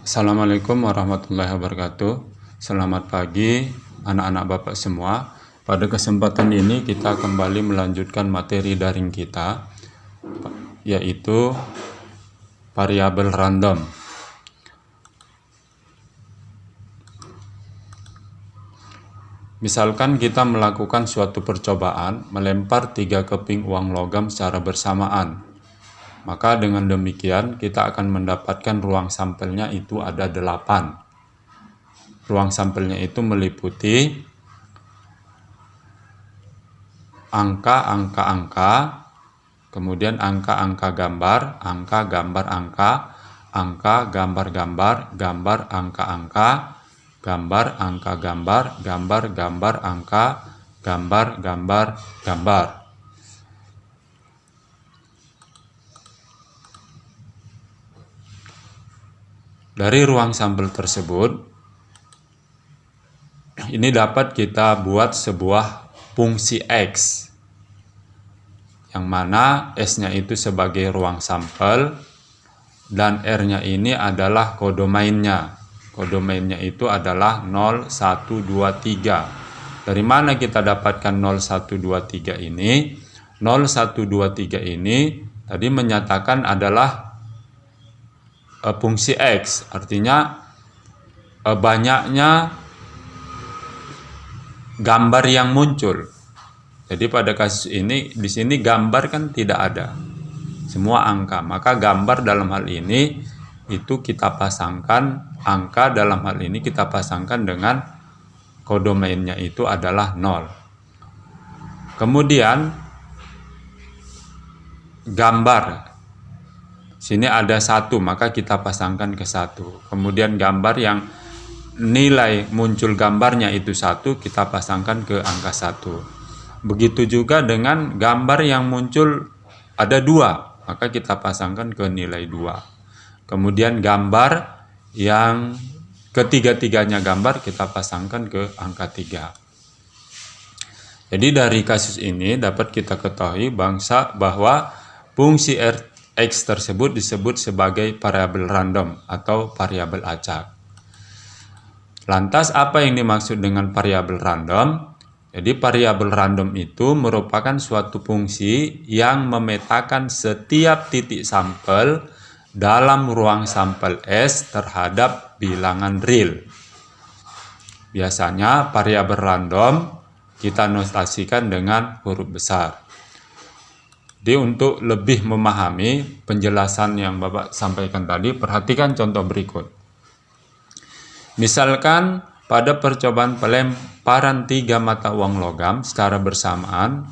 Assalamualaikum warahmatullahi wabarakatuh. Selamat pagi anak-anak Bapak semua. Pada kesempatan ini kita kembali melanjutkan materi daring kita, yaitu variabel random. Misalkan kita melakukan suatu percobaan melempar 3 keping uang logam secara bersamaan. Maka dengan demikian kita akan mendapatkan ruang sampelnya itu ada 8. Ruang sampelnya itu meliputi angka-angka, kemudian angka-angka gambar, angka gambar angka, angka gambar-gambar, gambar angka-angka, gambar angka gambar, gambar gambar angka, gambar gambar gambar. Dari ruang sampel tersebut, ini dapat kita buat sebuah fungsi X, yang mana S-nya itu sebagai ruang sampel, dan R-nya ini adalah kode mainnya. Kode mainnya itu adalah 0, 1, 2, 3. Dari mana kita dapatkan 0, 1, 2, 3 ini? 0, 1, 2, 3 ini tadi menyatakan adalah fungsi X, artinya banyaknya gambar yang muncul. Jadi pada kasus ini di sini gambar kan tidak ada, semua angka. Maka gambar dalam hal ini itu kita pasangkan, angka dalam hal ini kita pasangkan dengan kode mainnya itu adalah 0. Kemudian gambar, sini ada 1, maka kita pasangkan ke 1. Kemudian gambar yang nilai muncul gambarnya itu 1, kita pasangkan ke angka 1. Begitu juga dengan gambar yang muncul ada 2, maka kita pasangkan ke nilai 2. Kemudian gambar yang ketiga-tiganya gambar kita pasangkan ke angka 3. Jadi dari kasus ini dapat kita ketahui bahwa fungsi X tersebut disebut sebagai variabel random atau variabel acak. Lantas apa yang dimaksud dengan variabel random? Jadi variabel random itu merupakan suatu fungsi yang memetakan setiap titik sampel dalam ruang sampel S terhadap bilangan real. Biasanya variabel random kita notasikan dengan huruf besar. Jadi untuk lebih memahami penjelasan yang Bapak sampaikan tadi, perhatikan contoh berikut. Misalkan pada percobaan pelemparan 3 mata uang logam secara bersamaan,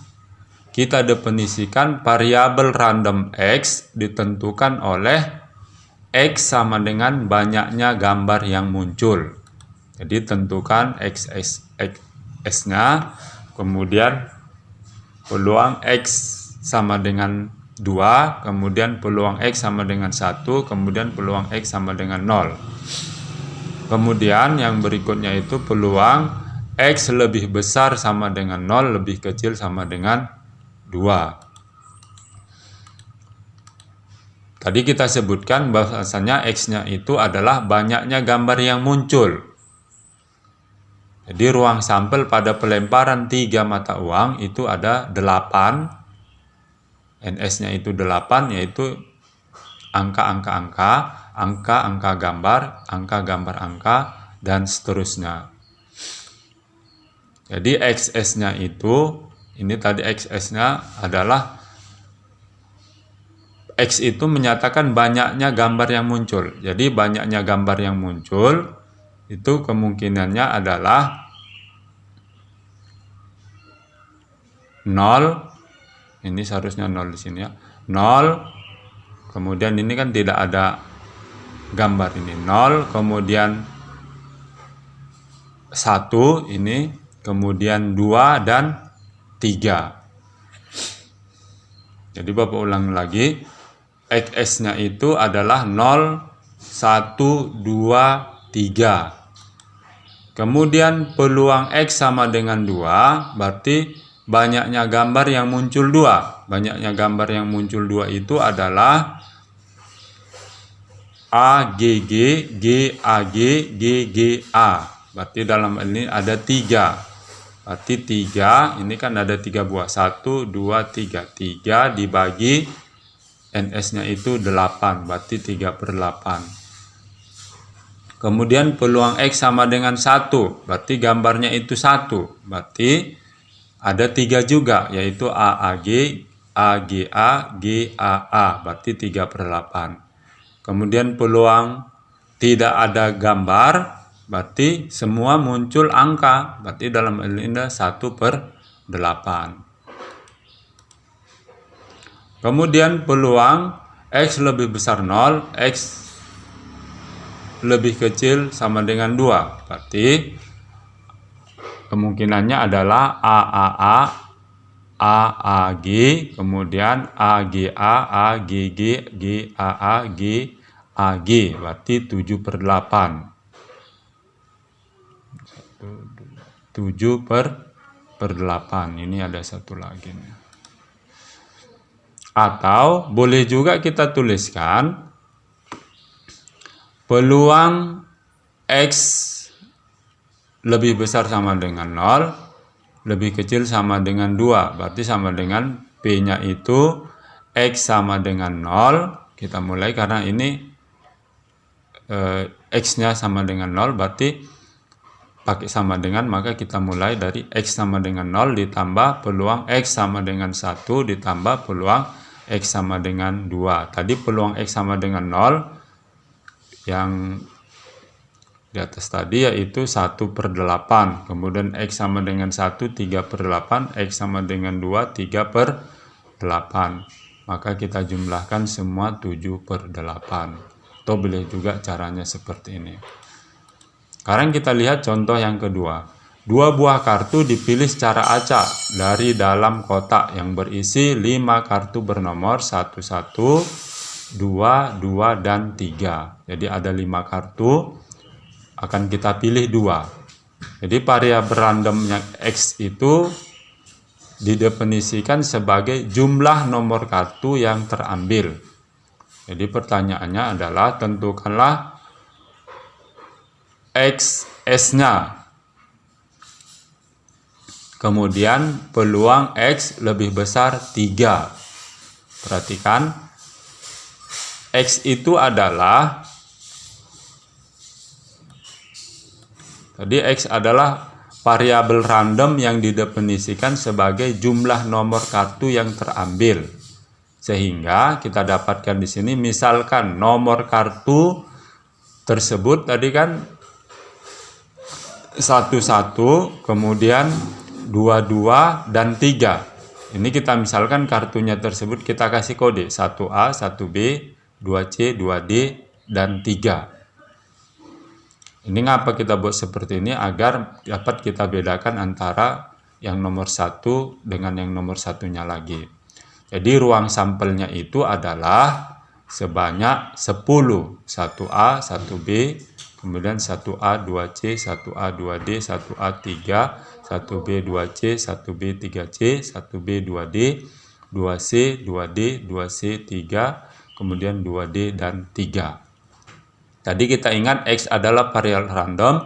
kita definisikan variabel random X ditentukan oleh X sama dengan banyaknya gambar yang muncul. Jadi tentukan X-nya, kemudian peluang X sama dengan 2, kemudian peluang X sama dengan 1, kemudian peluang X sama dengan 0. Kemudian yang berikutnya itu peluang X lebih besar sama dengan 0, lebih kecil sama dengan 2. Tadi kita sebutkan bahwasanya X-nya itu adalah banyaknya gambar yang muncul. Jadi ruang sampel pada pelemparan 3 mata uang itu ada 8. NS-nya itu 8, yaitu angka-angka-angka, angka-angka gambar, angka gambar angka, dan seterusnya. Jadi XS-nya itu, ini tadi XS-nya adalah, X itu menyatakan banyaknya gambar yang muncul. Jadi banyaknya gambar yang muncul, itu kemungkinannya adalah 0, ini seharusnya 0 di sini ya. 0, kemudian ini kan tidak ada gambar ini. 0, kemudian 1 ini, kemudian 2 dan 3. Jadi Bapak ulang lagi. XS-nya itu adalah 0, 1, 2, 3. Kemudian peluang X sama dengan 2, berarti banyaknya gambar yang muncul 2. Banyaknya gambar yang muncul 2 itu adalah AGG, GAG, GGA. Berarti dalam ini ada 3. Berarti 3, ini kan ada 3 buah. 1, 2, 3. 3 dibagi NS-nya itu 8. Berarti 3/8. Kemudian peluang X sama dengan 1. Berarti gambarnya itu 1. Berarti ada 3 juga, yaitu AAG, AGA, GAA. Berarti 3/8. Kemudian peluang tidak ada gambar, berarti semua muncul angka. Berarti dalam ini 1/8. Kemudian peluang X lebih besar 0, X lebih kecil sama dengan 2. Berarti kemungkinannya adalah AAA, AAG, kemudian AGA, AGG, GAA, GAG. Berarti 7/8. 7/8. Ini ada satu lagi nih. Atau boleh juga kita tuliskan peluang X lebih besar sama dengan 0, lebih kecil sama dengan 2. Berarti sama dengan P-nya itu X sama dengan 0. Kita mulai karena ini X-nya sama dengan 0, berarti pakai sama dengan, maka kita mulai dari X sama dengan 0 ditambah peluang X sama dengan 1 ditambah peluang X sama dengan 2. Tadi peluang X sama dengan 0 yang di atas tadi yaitu 1/8. Kemudian X sama dengan 1 3/8, X sama dengan 2 3/8. Maka kita jumlahkan semua 7/8. Atau boleh juga caranya seperti ini. Sekarang kita lihat contoh yang kedua. 2 buah kartu dipilih secara acak dari dalam kotak yang berisi 5 kartu bernomor 11, 2, 2, dan 3. Jadi ada 5 kartu, akan kita pilih 2. Jadi variabel randomnya X itu didefinisikan sebagai jumlah nomor kartu yang terambil. Jadi pertanyaannya adalah tentukanlah XS-nya. Kemudian peluang X lebih besar 3. Perhatikan. X itu adalah, tadi X adalah variabel random yang didefinisikan sebagai jumlah nomor kartu yang terambil. Sehingga kita dapatkan di sini misalkan nomor kartu tersebut tadi kan 11, kemudian 22 dan 3. Ini kita misalkan kartunya tersebut kita kasih kode 1A, 1B, 2C, 2D, dan 3. Ini ngapa kita buat seperti ini? Agar dapat kita bedakan antara yang nomor 1 dengan yang nomor satunya lagi. Jadi ruang sampelnya itu adalah sebanyak 10. 1A, 1B, kemudian 1A, 2C, 1A, 2D, 1A, 3, 1B, 2C, 1B, 3C, 1B, 2D, 2C, 2D, 2C, 3, kemudian 2D dan 3. Tadi kita ingat X adalah variabel random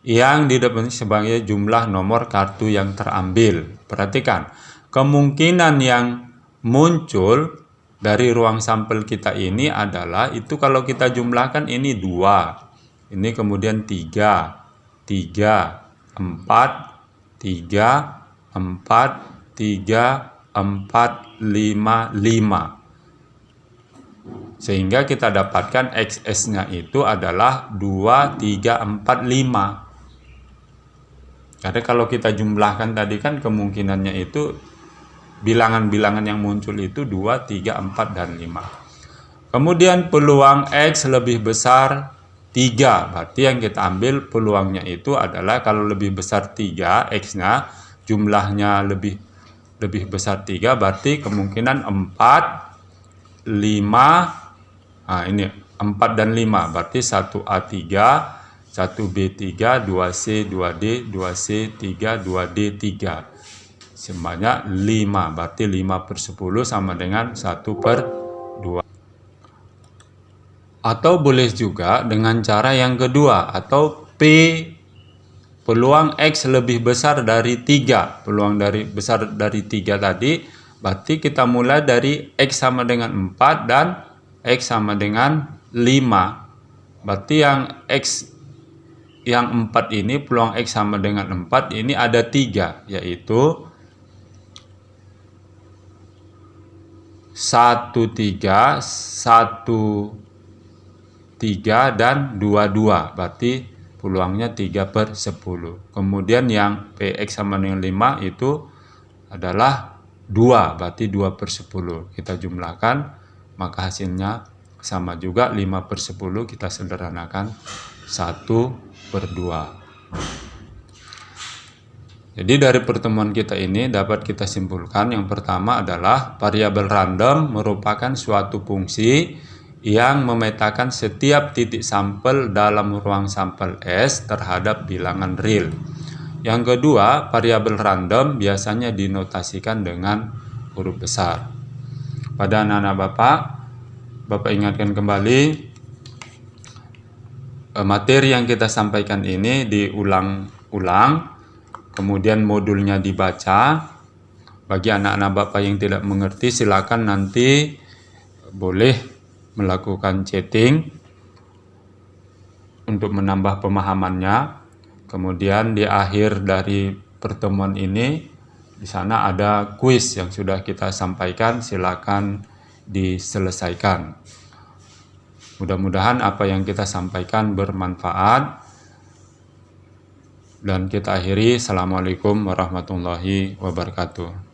yang didefinisikan sebagai jumlah nomor kartu yang terambil. Perhatikan, kemungkinan yang muncul dari ruang sampel kita ini adalah itu kalau kita jumlahkan ini 2. Ini kemudian 3, 3, 4, 3, 4, 3, 4, 5, 5. Sehingga kita dapatkan XS-nya itu adalah 2, 3, 4, 5. Karena kalau kita jumlahkan tadi kan kemungkinannya itu bilangan-bilangan yang muncul itu 2, 3, 4, dan 5. Kemudian peluang X lebih besar 3. Berarti yang kita ambil peluangnya itu adalah kalau lebih besar 3 X-nya, jumlahnya lebih besar 3, berarti kemungkinan 4, 5, nah ini 4 dan 5, berarti 1A3, 1B3, 2C, 2D, 2C, 3, 2D, 3. Sebanyak 5, berarti 5/10 sama dengan 1/2. Atau boleh juga dengan cara yang kedua, atau P peluang X lebih besar dari 3. Peluang besar dari 3 tadi, berarti kita mulai dari X sama dengan 4 dan X sama dengan 5. Berarti yang 4 ini, peluang X sama dengan 4 ini ada 3, yaitu 1, 3, 1, 3, dan 2, 2. Berarti peluangnya 3/10. Kemudian yang PX sama dengan 5 itu adalah 2, berarti 2/10. Kita jumlahkan, maka hasilnya sama juga 5/10. Kita sederhanakan 1/2. Jadi dari pertemuan kita ini dapat kita simpulkan, yang pertama adalah variabel random merupakan suatu fungsi yang memetakan setiap titik sampel dalam ruang sampel S terhadap bilangan real. Yang kedua, variabel random biasanya dinotasikan dengan huruf besar. Pada anak-anak Bapak ingatkan kembali, materi yang kita sampaikan ini diulang-ulang, kemudian modulnya dibaca. Bagi anak-anak Bapak yang tidak mengerti, silakan nanti boleh melakukan chatting untuk menambah pemahamannya. Kemudian di akhir dari pertemuan ini, di sana ada kuis yang sudah kita sampaikan, silakan diselesaikan. Mudah-mudahan apa yang kita sampaikan bermanfaat. Dan kita akhiri, Assalamualaikum warahmatullahi wabarakatuh.